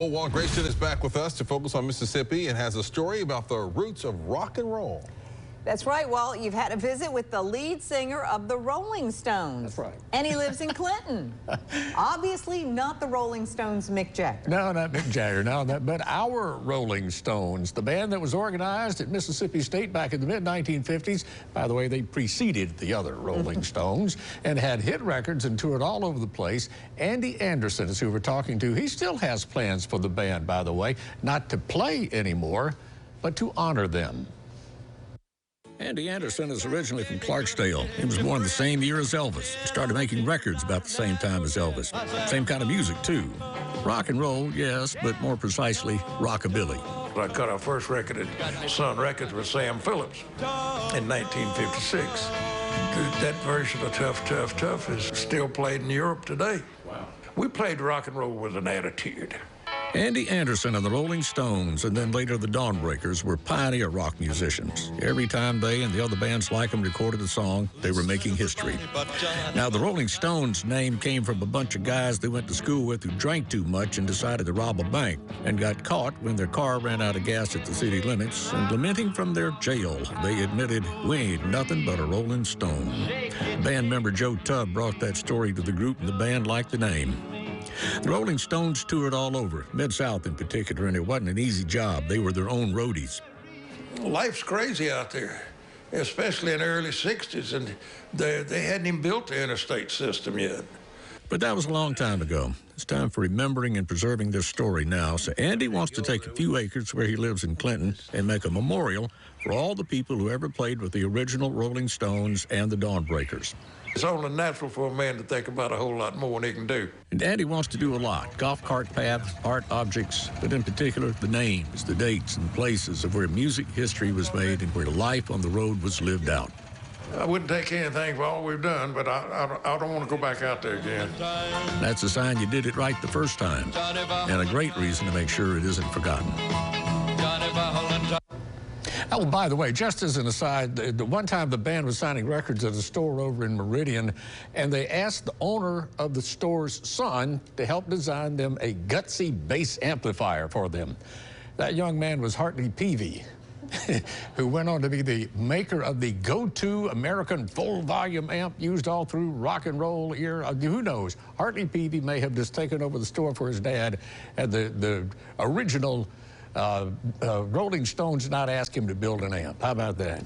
Well, Walt Grayson is back with us to focus on Mississippi and has a story about the roots of rock and roll. That's right, Walt. You've had a visit with the lead singer of the Rolling Stones. That's right. And he lives in Clinton. Obviously not the Rolling Stones' Mick Jagger. No, not Mick Jagger, no, but our Rolling Stones, the band that was organized at Mississippi State back in the mid-1950s. By the way, they preceded the other Rolling Stones and had hit records and toured all over the place. Andy Anderson is who we're talking to. He still has plans for the band, by the way, not to play anymore, but to honor them. Andy Anderson is originally from Clarksdale. He was born the same year as Elvis. He started making records about the same time as Elvis. Same kind of music, too. Rock and roll, yes, but more precisely, rockabilly. I cut our first record at Sun Records with Sam Phillips in 1956. That version of Tough, Tough, Tough is still played in Europe today. Wow. We played rock and roll with an attitude. Andy Anderson and the Rolling Stones, and then later the Dawnbreakers, were pioneer rock musicians. Every time they and the other bands like them recorded a song, they were making history. Now, the Rolling Stones name came from a bunch of guys they went to school with who drank too much and decided to rob a bank, and got caught when their car ran out of gas at the city limits, and lamenting from their jail, they admitted, "We ain't nothing but a Rolling Stone." Band member Joe Tubb brought that story to the group, and the band liked the name. The Rolling Stones toured all over, Mid-South in particular, and it wasn't an easy job. They were their own roadies. Life's crazy out there, especially in the early 60s, and they hadn't even built the interstate system yet. But that was a long time ago. It's time for remembering and preserving this story now. So Andy wants to take a few acres where he lives in Clinton and make a memorial for all the people who ever played with the original Rolling Stones and the Dawnbreakers. It's only natural for a man to think about a whole lot more than he can do. And Andy wants to do a lot. Golf cart paths, art objects, but in particular, the names, the dates, and places of where music history was made and where life on the road was lived out. I wouldn't take anything for all we've done, but I don't want to go back out there again. That's a sign you did it right the first time, and a great reason to make sure it isn't forgotten. Oh, by the way, just as an aside, the one time the band was signing records at a store over in Meridian, and they asked the owner of the store's son to help design them a gutsy bass amplifier for them. That young man was Hartley Peavy, who went on to be the maker of the go-to American full-volume amp used all through rock and roll era. Who knows? Hartley Peavy may have just taken over the store for his dad, and the original Rolling Stones not ask him to build an amp. How about that?